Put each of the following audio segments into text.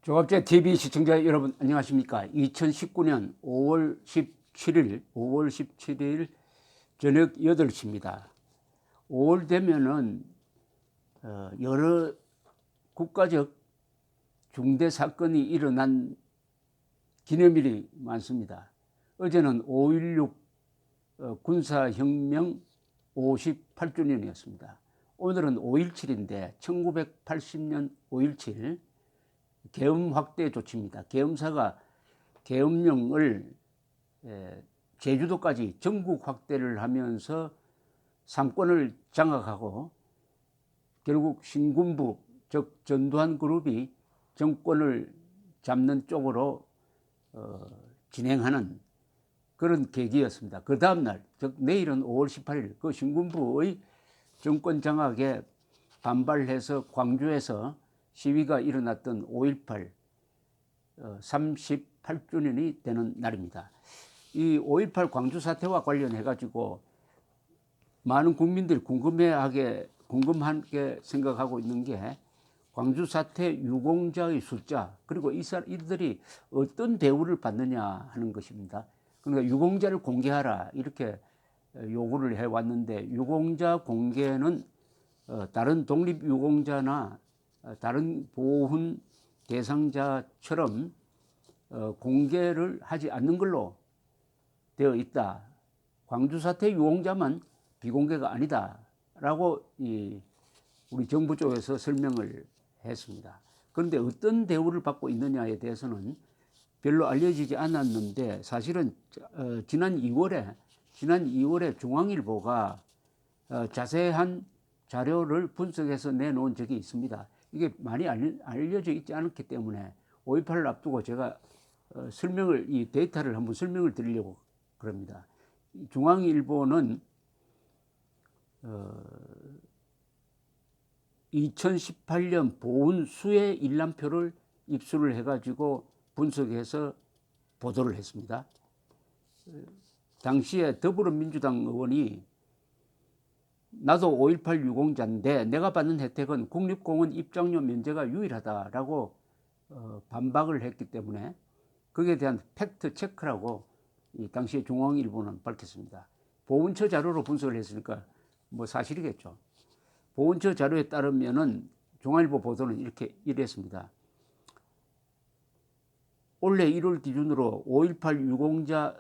조갑제 TV 시청자 여러분 안녕하십니까? 2019년 5월 17일 저녁 8시입니다. 5월 되면은 여러 국가적 중대 사건이 일어난 기념일이 많습니다. 어제는 5.16 군사혁명 58주년이었습니다. 오늘은 5.17인데 1980년 5.17 계엄 확대 조치입니다. 계엄사가 계엄령을 제주도까지 전국 확대를 하면서 상권을 장악하고 결국 신군부 즉 전두환 그룹이 정권을 잡는 쪽으로 진행하는 그런 계기였습니다. 그 다음날 즉 내일은 5월 18일 그 신군부의 정권 장악에 반발해서 광주에서 시위가 일어났던 5.18 38주년이 되는 날입니다. 이 5.18 광주 사태와 관련해 가지고 많은 국민들이 궁금하게 생각하고 있는 게 광주 사태 유공자의 숫자 그리고 이들이 어떤 대우를 받느냐 하는 것입니다. 그러니까 유공자를 공개하라 이렇게 요구를 해왔는데 유공자 공개는 다른 독립 유공자나 다른 보훈 대상자처럼 공개를 하지 않는 걸로 되어 있다. 광주 사태 유공자만 비공개가 아니다라고 우리 정부 쪽에서 설명을 했습니다. 그런데 어떤 대우를 받고 있느냐에 대해서는 별로 알려지지 않았는데 사실은 지난 2월에 중앙일보가 자세한 자료를 분석해서 내놓은 적이 있습니다. 이게 많이 알려져 있지 않기 때문에 5.18을 앞두고 제가 이 데이터를 한번 설명을 드리려고 그럽니다. 중앙일보는 2018년 보훈 수해 일람표를 입수를 해가지고 분석해서 보도를 했습니다. 당시에 더불어민주당 의원이 나도 5.18 유공자인데 내가 받는 혜택은 국립공원 입장료 면제가 유일하다라고 반박을 했기 때문에 거기에 대한 팩트 체크라고 당시에 중앙일보는 밝혔습니다. 보훈처 자료로 분석을 했으니까 뭐 사실이겠죠. 보훈처 자료에 따르면은 중앙일보 보도는 이랬습니다. 올해 1월 기준으로 5.18 유공자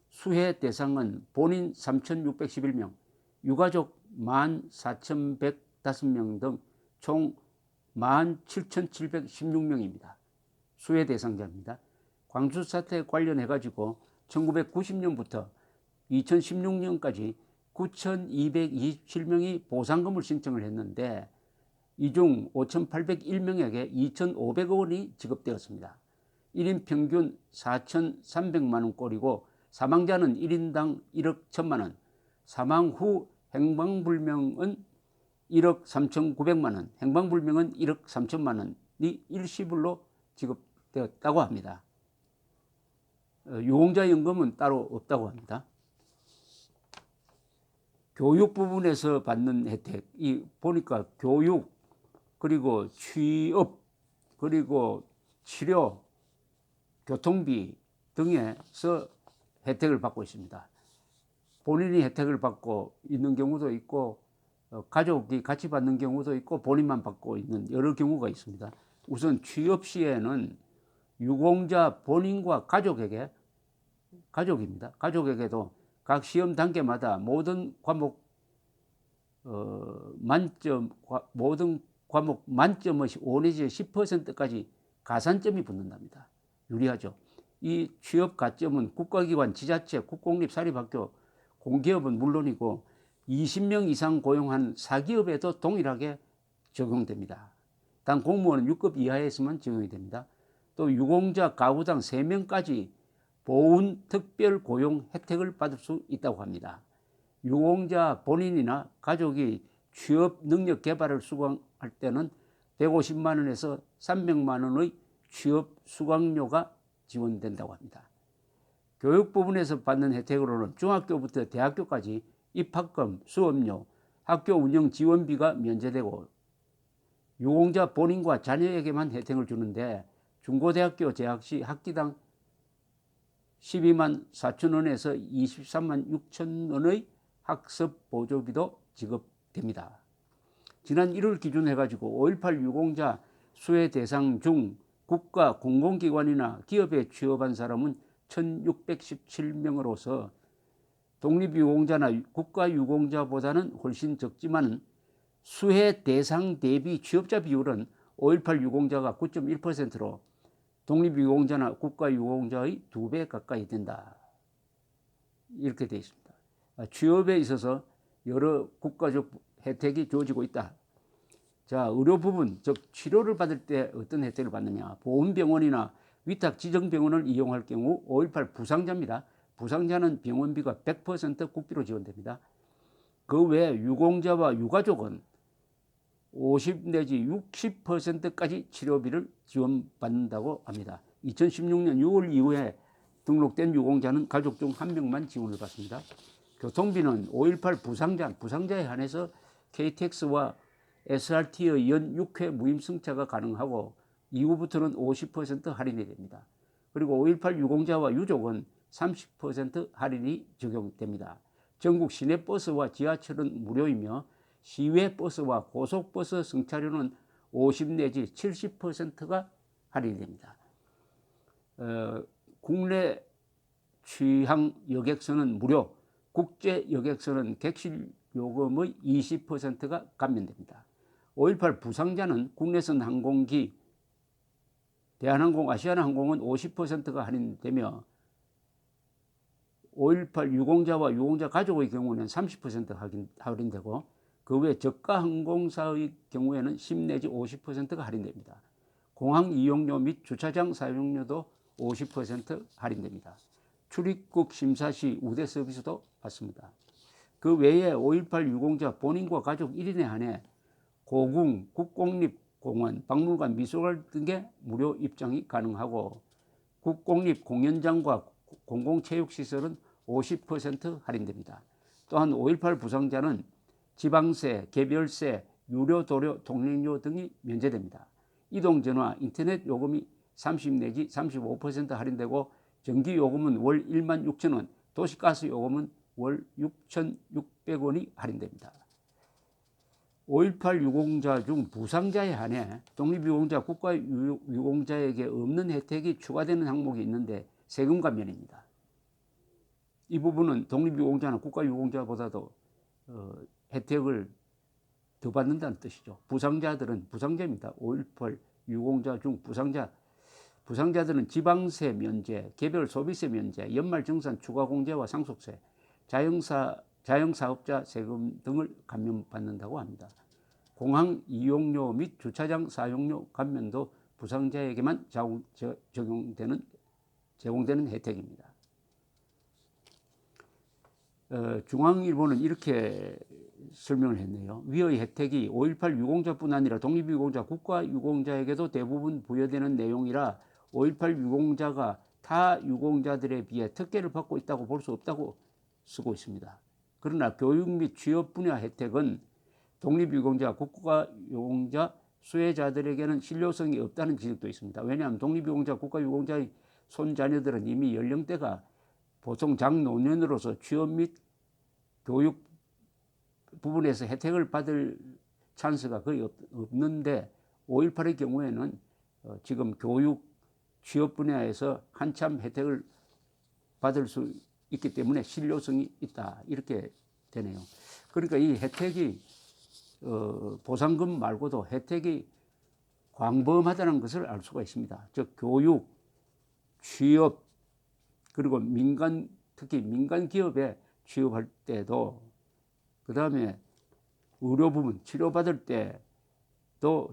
수혜 대상은 본인 3,611명, 유가족 14,105명 등 총 17,716명입니다. 수혜 대상자입니다. 광주 사태 관련해 가지고 1990년부터 2016년까지 9,227명이 보상금을 신청을 했는데 이 중 5,801명에게 2,500억 원이 지급되었습니다. 1인 평균 4,300만 원꼴이고 사망자는 1인당 1억 1천만 원, 사망 후 행방불명은 1억 3,900만 원, 행방불명은 1억 3천만 원이 일시불로 지급되었다고 합니다. 유공자연금은 따로 없다고 합니다. 교육 부분에서 받는 혜택, 보니까 교육, 그리고 취업, 그리고 치료, 교통비 등에서 혜택을 받고 있습니다. 본인이 혜택을 받고 있는 경우도 있고 가족이 같이 받는 경우도 있고 본인만 받고 있는 여러 경우가 있습니다. 우선 취업 시에는 유공자 본인과 가족에게도 각 시험 단계마다 모든 과목 만점의 5 내지 10%까지 가산점이 붙는답니다. 유리하죠. 이 취업 가점은 국가기관, 지자체, 국공립사립학교, 공기업은 물론이고 20명 이상 고용한 사기업에도 동일하게 적용됩니다. 단 공무원은 6급 이하에서만 적용이 됩니다. 또 유공자 가구당 3명까지 보훈 특별 고용 혜택을 받을 수 있다고 합니다. 유공자 본인이나 가족이 취업 능력 개발을 수강할 때는 150만 원에서 300만 원의 취업 수강료가 지원된다고 합니다. 교육 부분에서 받는 혜택으로는 중학교부터 대학교까지 입학금, 수업료, 학교 운영 지원비가 면제되고 유공자 본인과 자녀에게만 혜택을 주는데 중고대학교 재학 시 학기당 12만 4천 원에서 23만 6천 원의 학습 보조비도 지급됩니다. 지난 1월 기준 해가지고 5.18 유공자 수혜 대상 중 국가 공공기관이나 기업에 취업한 사람은 1617명으로서 독립유공자나 국가유공자보다는 훨씬 적지만 수혜 대상 대비 취업자 비율은 5.18 유공자가 9.1%로 독립유공자나 국가유공자의 2배 가까이 된다. 이렇게 되어 있습니다. 취업에 있어서 여러 국가적 혜택이 주어지고 있다. 자, 의료 부분, 즉 치료를 받을 때 어떤 혜택을 받느냐. 보훈병원이나 위탁 지정병원을 이용할 경우 5.18 부상자입니다. 부상자는 병원비가 100% 국비로 지원됩니다. 그 외에 유공자와 유가족은 50 내지 60%까지 치료비를 지원받는다고 합니다. 2016년 6월 이후에 등록된 유공자는 가족 중 한 명만 지원을 받습니다. 교통비는 5.18 부상자에 한해서 KTX와 SRT의 연 6회 무임승차가 가능하고 이후부터는 50% 할인이 됩니다. 그리고 5.18 유공자와 유족은 30% 할인이 적용됩니다. 전국 시내버스와 지하철은 무료이며 시외버스와 고속버스 승차료는 50 내지 70%가 할인됩니다. 국내 취항 여객선은 무료, 국제 여객선은 객실 요금의 20%가 감면됩니다. 5.18 부상자는 국내선 항공기, 대한항공, 아시아나항공은 50%가 할인되며 5.18 유공자와 유공자 가족의 경우는 30% 할인되고 그 외 저가 항공사의 경우에는 10 내지 50%가 할인됩니다. 공항 이용료 및 주차장 사용료도 50% 할인됩니다. 출입국 심사 시 우대 서비스도 받습니다. 그 외에 5.18 유공자 본인과 가족 1인에 한해 고궁, 국공립공원, 박물관, 미술관 등의 무료 입장이 가능하고 국공립공연장과 공공체육시설은 50% 할인됩니다. 또한 5.18 부상자는 지방세, 개별세, 유료 도료, 통행료 등이 면제됩니다. 이동전화, 인터넷 요금이 30 내지 35% 할인되고 전기요금은 월 1만 6천 원, 도시가스 요금은 월 6,600원이 할인됩니다. 5.18 유공자 중 부상자에 한해 독립유공자, 국가유공자에게 없는 혜택이 추가되는 항목이 있는데 세금 감면입니다. 이 부분은 독립유공자나 국가유공자보다도 혜택을 더 받는다는 뜻이죠. 부상자들은 부상자입니다. 5.18 유공자 중 부상자들은 지방세 면제, 개별 소비세 면제, 연말정산 추가공제와 상속세, 자영사업자 세금 등을 감면받는다고 합니다. 공항 이용료 및 주차장 사용료 감면도 부상자에게만 제공되는 혜택입니다. 중앙일보는 이렇게 설명을 했네요. 위의 혜택이 5.18 유공자뿐 아니라 독립유공자, 국가유공자에게도 대부분 부여되는 내용이라 5.18 유공자가 타 유공자들에 비해 특혜를 받고 있다고 볼 수 없다고 쓰고 있습니다. 그러나 교육 및 취업 분야 혜택은 독립유공자, 국가유공자 수혜자들에게는 실효성이 없다는 지적도 있습니다. 왜냐하면 독립유공자, 국가유공자의 손자녀들은 이미 연령대가 보통 장노년으로서 취업 및 교육 부분에서 혜택을 받을 찬스가 거의 없는데 5.18의 경우에는 지금 교육, 취업 분야에서 한참 혜택을 받을 수 있기 때문에 실효성이 있다. 이렇게 되네요. 그러니까 이 혜택이 보상금 말고도 혜택이 광범하다는 것을 알 수가 있습니다. 즉 교육, 취업, 그리고 특히 민간 기업에 취업할 때도 그 다음에 의료 부분 치료받을 때도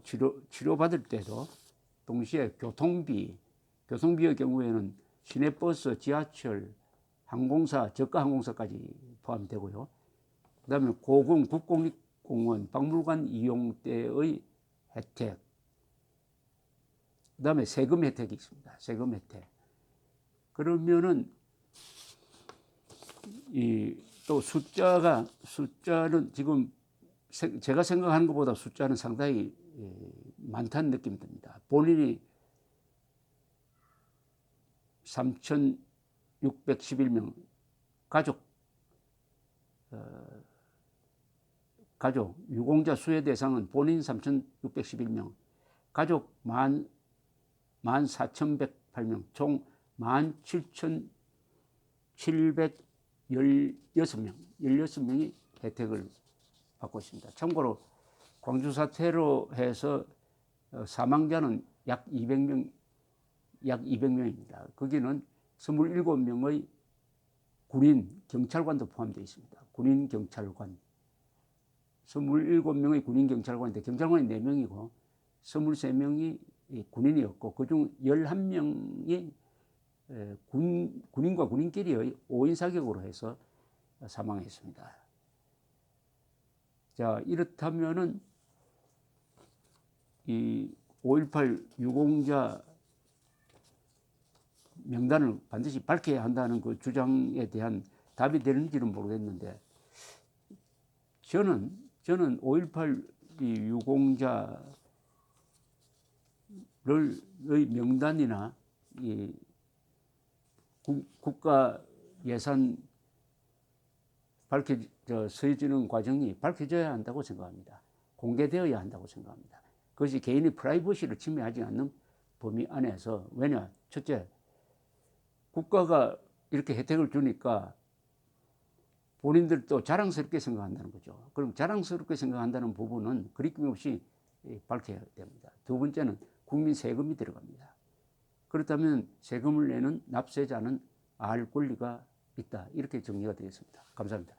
동시에 교통비의 경우에는 시내버스, 지하철, 항공사, 저가 항공사까지 포함되고요. 그 다음에 고궁, 국공립공원, 박물관 이용 때의 혜택, 그 다음에 세금 혜택이 있습니다. 세금 혜택. 그러면은 또 숫자는 지금 제가 생각하는 것보다 숫자는 상당히 많다는 느낌이 듭니다. 본인이 3,611명 가족 유공자 수혜 대상은 본인 3,611명, 가족 14,108명, 총 17,716명이 혜택을 받고 있습니다. 참고로 광주 사태로 해서 사망자는 약 200명입니다. 거기는 27명의 군인, 경찰관도 포함되어 있습니다. 군인, 경찰관. 27명의 군인, 경찰관인데 경찰관이 4명이고 23명이 군인이었고 그중 11명이 군인과 군인끼리의 5인 사격으로 해서 사망했습니다. 자, 이렇다면은 이 5.18 유공자 명단을 반드시 밝혀야 한다는 그 주장에 대한 답이 되는지는 모르겠는데 저는 5.18 유공자의 명단이나 이 국가 예산 쓰여지는 과정이 밝혀져야 한다고 생각합니다. 공개되어야 한다고 생각합니다. 그것이 개인의 프라이버시를 침해하지 않는 범위 안에서, 왜냐, 첫째, 국가가 이렇게 혜택을 주니까 본인들도 자랑스럽게 생각한다는 거죠. 그럼 자랑스럽게 생각한다는 부분은 거리낌 없이 밝혀야 됩니다. 두 번째는 국민 세금이 들어갑니다. 그렇다면 세금을 내는 납세자는 알 권리가 있다. 이렇게 정리가 되겠습니다. 감사합니다.